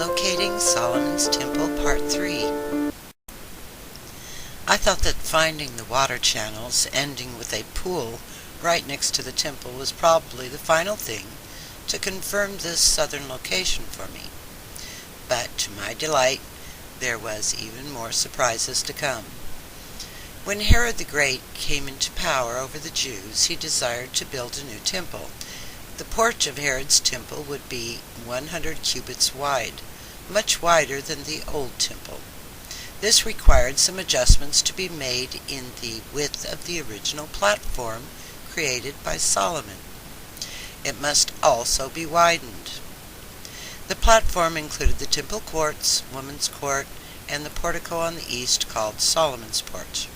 Locating Solomon's Temple Part 3. I thought that finding the water channels ending with a pool right next to the temple was probably the final thing to confirm this southern location for me. But to my delight, there was even more surprises to come. When Herod the Great came into power over the Jews, he desired to build a new temple. The porch of Herod's temple would be 100 cubits wide, much wider than the old temple. This required some adjustments to be made in the width of the original platform created by Solomon. It must also be widened. The platform included the temple courts, women's court, and the portico on the east called Solomon's Porch.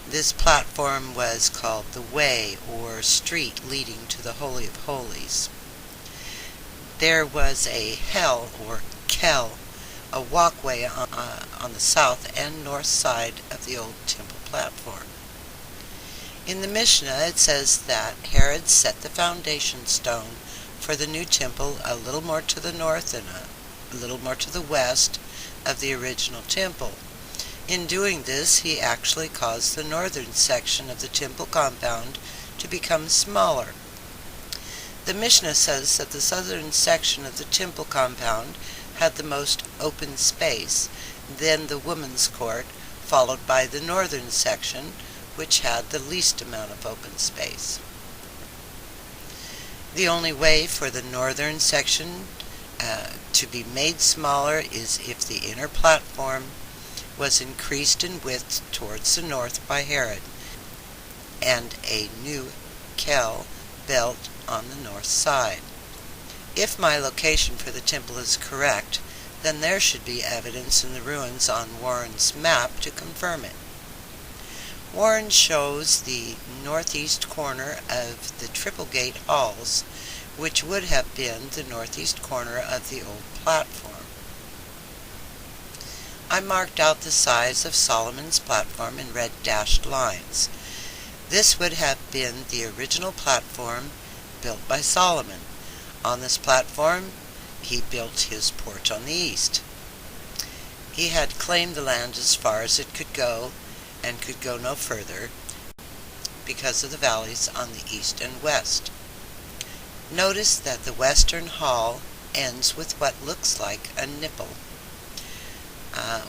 This platform was called the way or street leading to the Holy of Holies. There was a hell or kel, a walkway on the south and north side of the old temple platform. In the Mishnah it says that Herod set the foundation stone for the new temple a little more to the north and a little more to the west of the original temple. In doing this, he actually caused the northern section of the temple compound to become smaller. The Mishnah says that the southern section of the temple compound had the most open space, then the women's court, followed by the northern section, which had the least amount of open space. The only way for the northern section to be made smaller is if the inner platform was increased in width towards the north by Herod, and a new kel built on the north side. If my location for the temple is correct, then there should be evidence in the ruins on Warren's map to confirm it. Warren shows the northeast corner of the Triple Gate Halls, which would have been the northeast corner of the old platform. I marked out the size of Solomon's platform in red dashed lines. This would have been the original platform built by Solomon. On this platform, he built his porch on the east. He had claimed the land as far as it could go, and could go no further, because of the valleys on the east and west. Notice that the western hall ends with what looks like a nipple.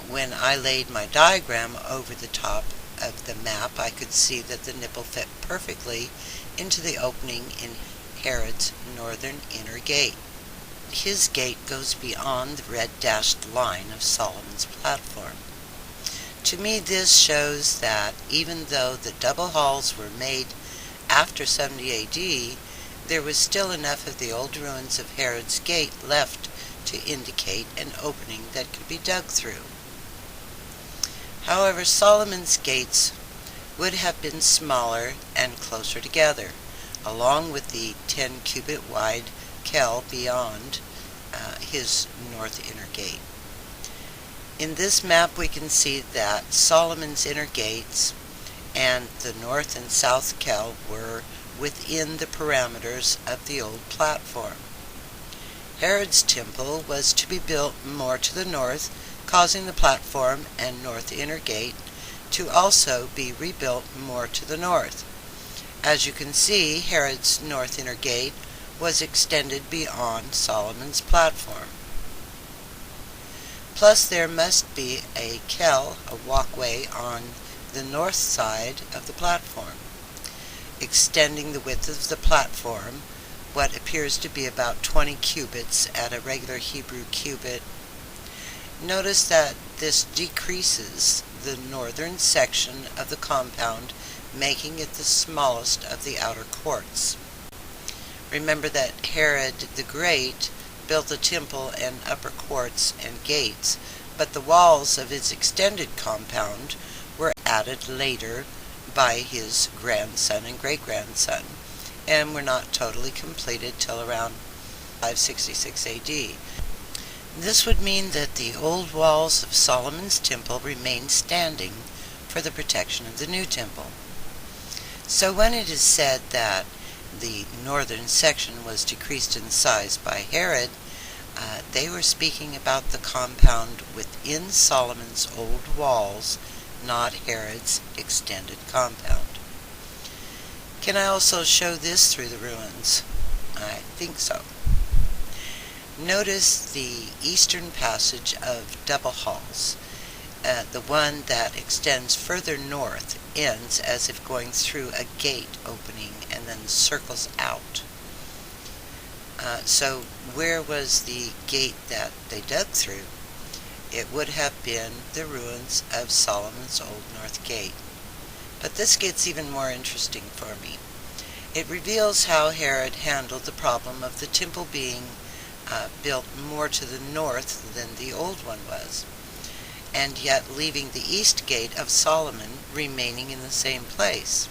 When I laid my diagram over the top of the map, I could see that the nipple fit perfectly into the opening in Herod's northern inner gate. His gate goes beyond the red dashed line of Solomon's platform. To me, this shows that even though the double halls were made after 70 AD, there was still enough of the old ruins of Herod's gate left to indicate an opening that could be dug through. However, Solomon's gates would have been smaller and closer together, along with the 10-cubit wide kel beyond his north inner gate. In this map we can see that Solomon's inner gates and the north and south kel were within the parameters of the old platform. Herod's temple was to be built more to the north, causing the platform and north inner gate to also be rebuilt more to the north. As you can see, Herod's north inner gate was extended beyond Solomon's platform. Plus there must be a kel, a walkway, on the north side of the platform, extending the width of the platform, what appears to be about 20 cubits at a regular Hebrew cubit. Notice that this decreases the northern section of the compound, making it the smallest of the outer courts. Remember that Herod the Great built the temple and upper courts and gates, but the walls of his extended compound were added later by his grandson and great-grandson, and were not totally completed till around 566 AD. This would mean that the old walls of Solomon's temple remained standing for the protection of the new temple. So when it is said that the northern section was decreased in size by Herod, they were speaking about the compound within Solomon's old walls, not Herod's extended compound. Can I also show this through the ruins? I think so. Notice the eastern passage of double halls. The one that extends further north ends as if going through a gate opening and then circles out. So where was the gate that they dug through? It would have been the ruins of Solomon's old north gate. But this gets even more interesting for me. It reveals how Herod handled the problem of the temple being built more to the north than the old one was, and yet leaving the east gate of Solomon remaining in the same place.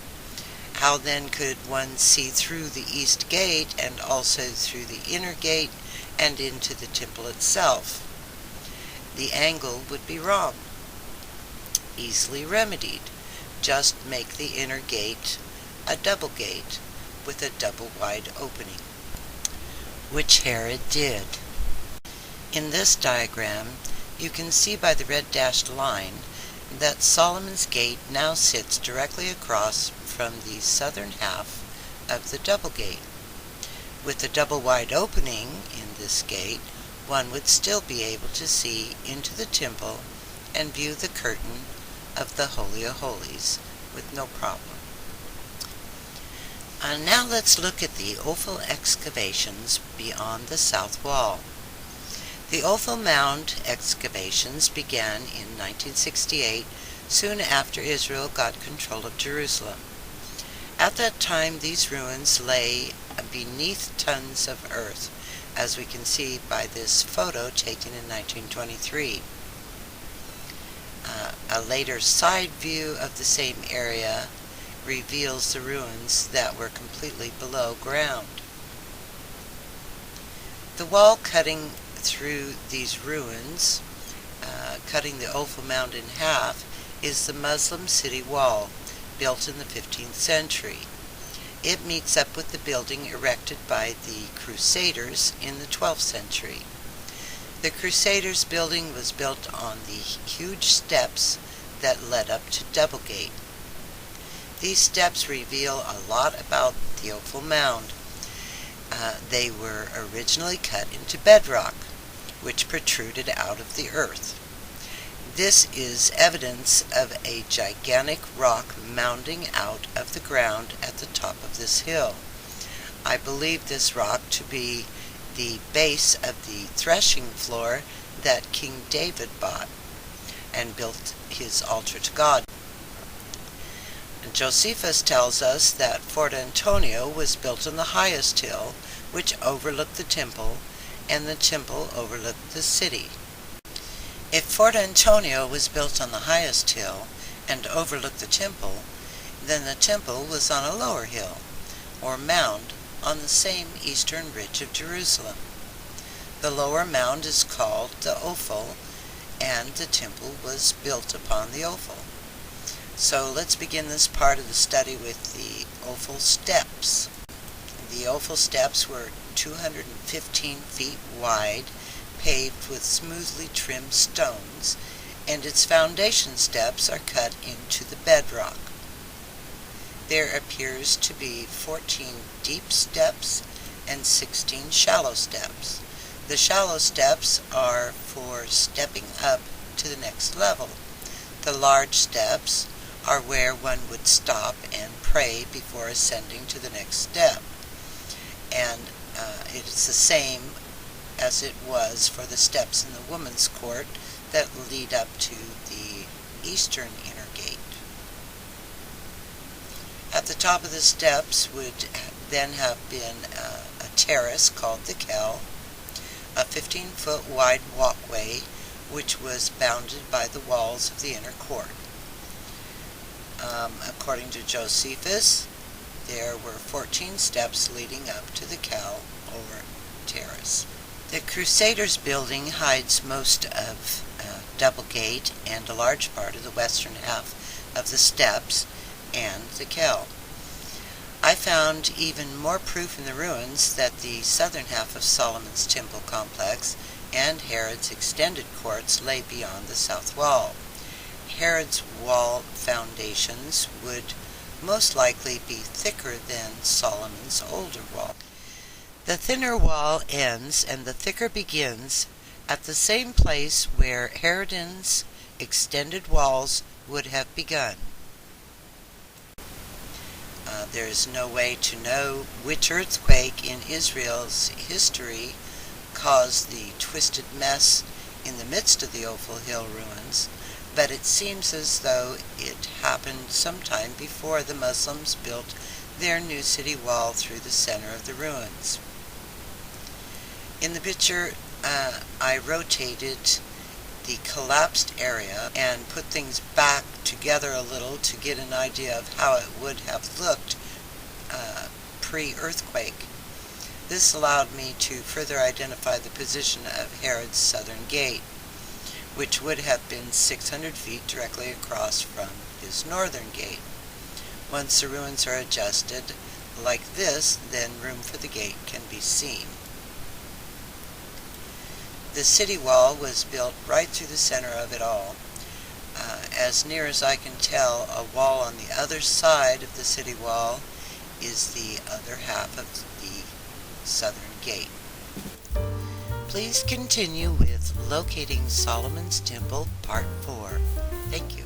How then could one see through the east gate and also through the inner gate and into the temple itself? The angle would be wrong. Easily remedied. Just make the inner gate a double gate with a double wide opening, which Herod did. In this diagram, you can see by the red dashed line that Solomon's gate now sits directly across from the southern half of the double gate. With the double wide opening in this gate, one would still be able to see into the temple and view the curtain of the Holy of Holies with no problem. Now let's look at the Ophel excavations beyond the south wall. The Ophel Mound excavations began in 1968, soon after Israel got control of Jerusalem. At that time, these ruins lay beneath tons of earth, as we can see by this photo taken in 1923. A later side view of the same area reveals the ruins that were completely below ground. The wall cutting through these ruins, cutting the Ophel Mound in half, is the Muslim city wall, built in the 15th century. It meets up with the building erected by the Crusaders in the 12th century. The Crusaders' building was built on the huge steps that led up to Double Gate. These steps reveal a lot about the Ophel Mound. They were originally cut into bedrock, which protruded out of the earth. This is evidence of a gigantic rock mounding out of the ground at the top of this hill. I believe this rock to be the base of the threshing floor that King David bought and built his altar to God. Josephus tells us that Fort Antonio was built on the highest hill, which overlooked the temple, and the temple overlooked the city. If Fort Antonio was built on the highest hill and overlooked the temple, then the temple was on a lower hill, or mound, on the same eastern ridge of Jerusalem. The lower mound is called the Ophel, and the temple was built upon the Ophel. So let's begin this part of the study with the Ophel steps. The Ophel steps were 215 feet wide, paved with smoothly trimmed stones, and its foundation steps are cut into the bedrock. There appears to be 14 deep steps and 16 shallow steps. The shallow steps are for stepping up to the next level. The large steps are where one would stop and pray before ascending to the next step. And it is the same as it was for the steps in the women's court that lead up to the eastern inner gate. At the top of the steps would then have been a terrace called the Kel, a 15-foot wide walkway which was bounded by the walls of the inner court. According to Josephus, there were 14 steps leading up to the Kel, or terrace. The Crusaders' building hides most of Double Gate and a large part of the western half of the steps and the Kel. I found even more proof in the ruins that the southern half of Solomon's temple complex and Herod's extended courts lay beyond the south wall. Herod's wall foundations would most likely be thicker than Solomon's older wall. The thinner wall ends and the thicker begins at the same place where Herod's extended walls would have begun. There is no way to know which earthquake in Israel's history caused the twisted mess in the midst of the Ophel Hill ruins, but it seems as though it happened sometime before the Muslims built their new city wall through the center of the ruins. In the picture, I rotated the collapsed area and put things back together a little to get an idea of how it would have looked pre-earthquake. This allowed me to further identify the position of Herod's southern gate, which would have been 600 feet directly across from his northern gate. Once the ruins are adjusted like this, then room for the gate can be seen. The city wall was built right through the center of it all. As near as I can tell, a wall on the other side of the city wall is the other half of the southern gate. Please continue with Locating Solomon's Temple Part 4. Thank you.